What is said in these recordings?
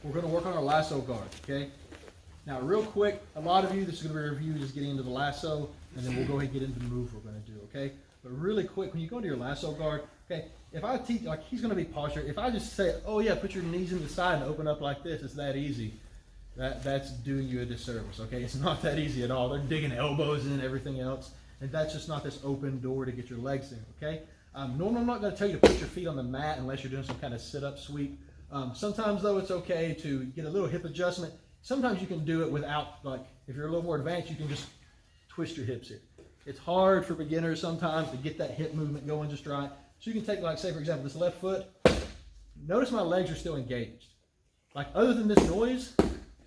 we're gonna work on our lasso guard, okay? Now, real quick, a lot of you, this is gonna be a review, just getting into the lasso, and then we'll go ahead and get into the move we're gonna do, okay? But really quick, when you go into your lasso guard, okay, if I teach, like he's gonna be posture, if I just say, oh yeah, put your knees in the side and open up like this, it's that easy. That's doing you a disservice, okay? It's not that easy at all. They're digging elbows in and everything else, and that's just not this open door to get your legs in, okay? Normally I'm not gonna tell you to put your feet on the mat unless you're doing some kind of sit-up sweep. Sometimes though, it's okay to get a little hip adjustment. Sometimes you can do it without, like, if you're a little more advanced, you can just twist your hips here. It's hard for beginners sometimes to get that hip movement going just right. So you can take, like, say for example, this left foot. Notice my legs are still engaged. Like, other than this noise,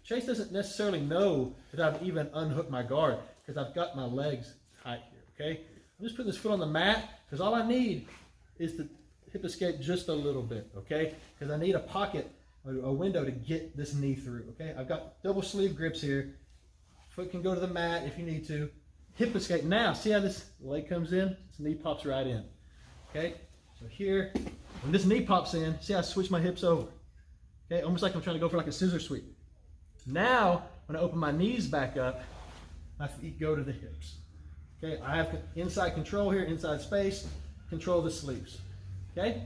Chase doesn't necessarily know that I've even unhooked my guard because I've got my legs tight here, okay? I'm just putting this foot on the mat because all I need is to hip escape just a little bit, okay? Because I need a pocket, a window to get this knee through, okay? I've got double sleeve grips here. Foot can go to the mat if you need to. Hip escape. Now, see how this leg comes in? This knee pops right in, okay? So here, when this knee pops in, see how I switch my hips over, okay? Almost like I'm trying to go for like a scissor sweep. Now, when I open my knees back up, my feet go to the hips. Okay, I have inside control here, inside space, control the sleeves. Okay?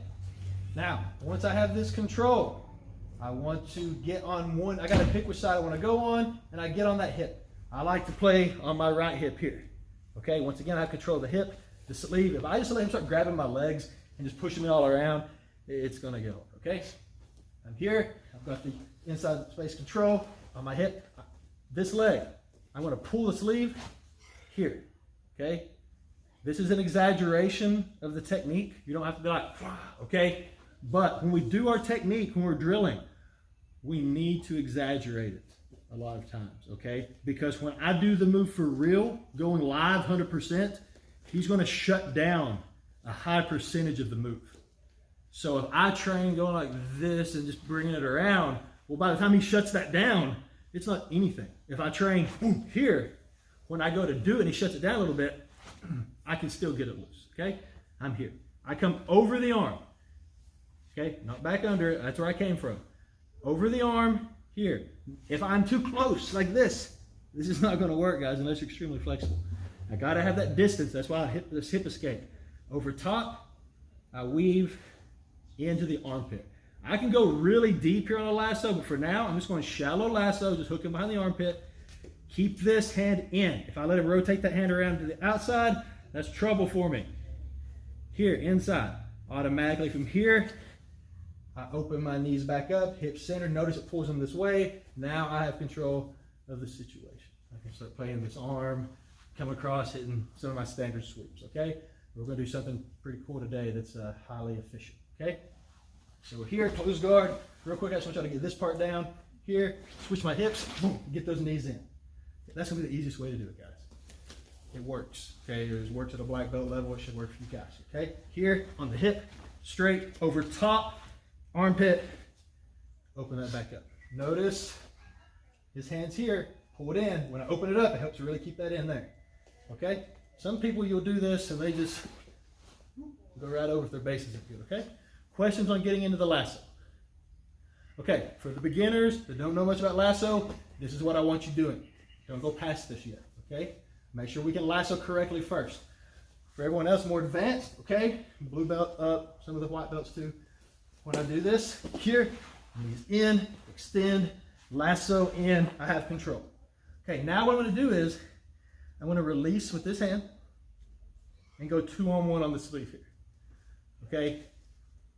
Now, once I have this control, I want to get on one, I gotta pick which side I wanna go on, and I get on that hip. I like to play on my right hip here. Okay, once again, I have control of the hip, the sleeve. If I just let him start grabbing my legs and just pushing me all around, it's gonna go, okay? I'm here, I've got the inside space control on my hip. This leg, I'm gonna pull the sleeve here, okay? This is an exaggeration of the technique. You don't have to be like, okay? But when we do our technique, when we're drilling, we need to exaggerate it a lot of times, okay? Because when I do the move for real, going live 100%, he's gonna shut down a high percentage of the move. So if I train going like this and just bringing it around, well, by the time he shuts that down, it's not anything. If I train here, when I go to do it and he shuts it down a little bit, I can still get it loose, okay? I'm here. I come over the arm, okay? Not back under it, that's where I came from. Over the arm, here. If I'm too close, like this is not gonna work, guys, unless you're extremely flexible. I gotta have that distance, that's why I hit this hip escape. Over top, I weave into the armpit. I can go really deep here on a lasso, but for now, I'm just going shallow lasso, just hook him behind the armpit. Keep this hand in. If I let him rotate that hand around to the outside, that's trouble for me. Here, inside. Automatically from here, I open my knees back up, hip center. Notice it pulls them this way. Now I have control of the situation. I can start playing this arm, come across, hitting some of my standard sweeps, okay? We're gonna do something pretty cool today that's highly efficient, okay? So we're here, close guard. Real quick, I just want y'all to get this part down. Here, switch my hips, boom, get those knees in. That's gonna be the easiest way to do it, guys. It works, okay? It works at a black belt level, it should work for you guys, okay? Here, on the hip, straight, over top, armpit, open that back up. Notice his hands here, pull it in. When I open it up, it helps to really keep that in there, okay? Some people, you'll do this and they just go right over if their base isn't good, okay? Questions on getting into the lasso. Okay, for the beginners that don't know much about lasso, this is what I want you doing. Don't go past this yet, okay? Make sure we can lasso correctly first. For everyone else more advanced, okay? Blue belt up, some of the white belts too. When I do this, here, knees in, extend, lasso in, I have control. Okay, now what I'm gonna do is, I'm gonna release with this hand and go 2-on-1 on the sleeve here, okay?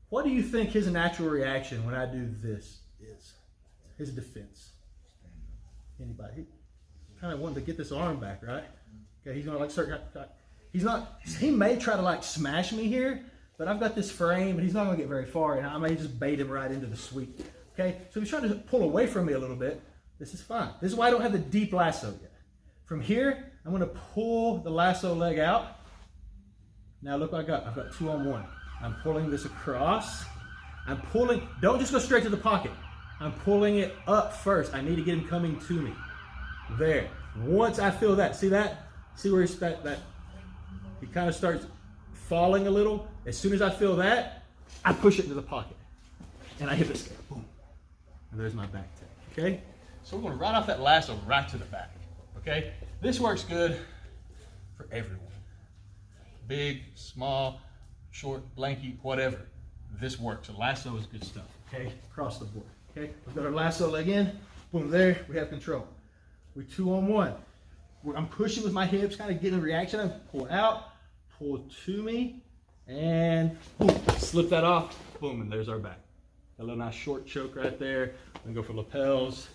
What do you think his natural reaction when I do this is? His defense. Anybody? He kind of wanted to get this arm back, right? Okay, he's gonna like start, he may try to like smash me here, but I've got this frame and he's not gonna get very far and I may just bait him right into the sweep. Okay, so he's trying to pull away from me a little bit. This is fine. This is why I don't have the deep lasso yet. From here, I'm gonna pull the lasso leg out. Now look what I've got 2-on-1. I'm pulling this across. I'm pulling, don't just go straight to the pocket. I'm pulling it up first. I need to get him coming to me. There. Once I feel that, see that? See where he's that he kind of starts falling a little. As soon as I feel that, I push it into the pocket. And I hip escape. Boom. and there's my back tap, okay? So we're gonna right off that lasso right to the back, okay? This works good for everyone. Big, small, short, lanky, whatever. This works. A lasso is good stuff, okay? Across the board, okay? We've got our lasso leg in, boom, there, we have control. We're 2-on-1. I'm pushing with my hips, kind of getting a reaction. I pull out, pull to me, and boom, slip that off, boom, and there's our back. A little nice short choke right there. Then go for lapels.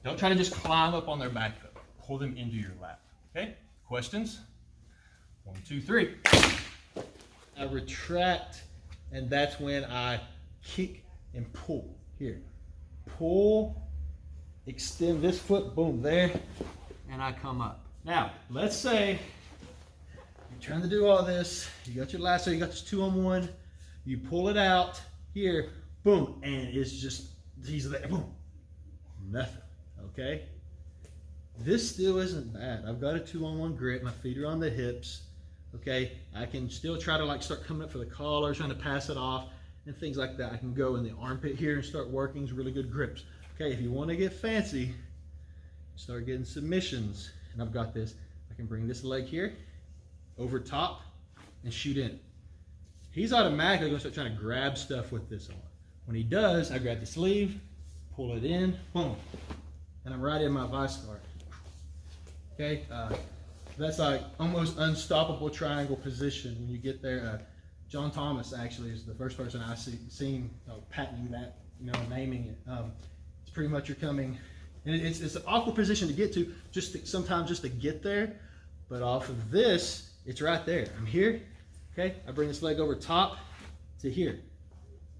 Don't try to just climb up on their back though. Pull them into your lap, okay? Questions? 1, 2, 3. I retract, and that's when I kick and pull. Here, pull, extend this foot, boom, there, and I come up. Now, let's say you're trying to do all this, you got your lasso, you got this 2-on-1, you pull it out, here, boom, and it's just, he's there, boom, nothing, okay? This still isn't bad. I've got a 2-on-1 grip, my feet are on the hips, okay? I can still try to like start coming up for the collar, trying to pass it off, and things like that. I can go in the armpit here and start working some really good grips. Okay, if you want to get fancy, start getting submissions, and I've got this. I can bring this leg here, over top, and shoot in. He's automatically going to start trying to grab stuff with this on. When he does, I grab the sleeve, pull it in, boom, and I'm right in my vice guard. Okay, that's like almost unstoppable triangle position when you get there. John Thomas actually is the first person I seen patenting that, naming it. It's pretty much you're coming, and it's an awkward position to get to, sometimes just to get there, but off of this, it's right there. I'm here, okay? I bring this leg over top to here.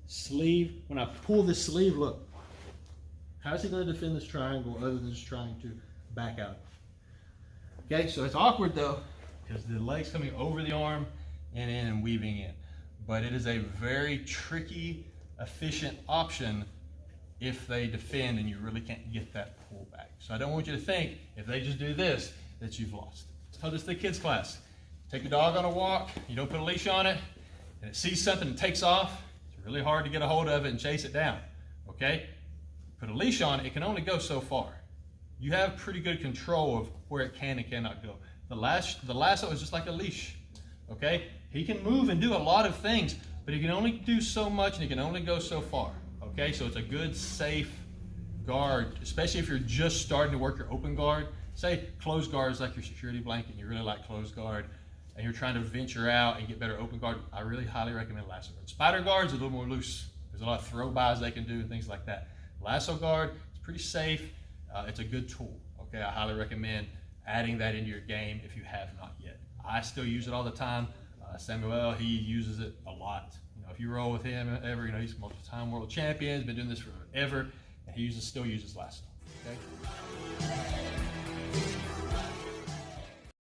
Sleeve, when I pull this sleeve, look, how's he gonna defend this triangle other than just trying to back out? Okay, so it's awkward though, because the leg's coming over the arm and in and weaving in. But it is a very tricky, efficient option if they defend and you really can't get that pull back. So I don't want you to think, if they just do this, that you've lost. I told this to the kids class. Take your dog on a walk, you don't put a leash on it, and it sees something and takes off, it's really hard to get a hold of it and chase it down, okay? Put a leash on it, it can only go so far. You have pretty good control of where it can and cannot go. The lasso is just like a leash, okay? He can move and do a lot of things, but he can only do so much and he can only go so far, okay? So it's a good, safe guard, especially if you're just starting to work your open guard. Say closed guard is like your security blanket and you really like closed guard and you're trying to venture out and get better open guard. I really highly recommend lasso guard. Spider guard's a little more loose. There's a lot of throw-bys they can do and things like that. Lasso guard, it's pretty safe. It's a good tool, okay? I highly recommend adding that into your game if you have not yet. I still use it all the time. Samuel, he uses it a lot. If you roll with him ever, he's a multiple-time world champion, he's been doing this forever, and he still uses lasso, okay?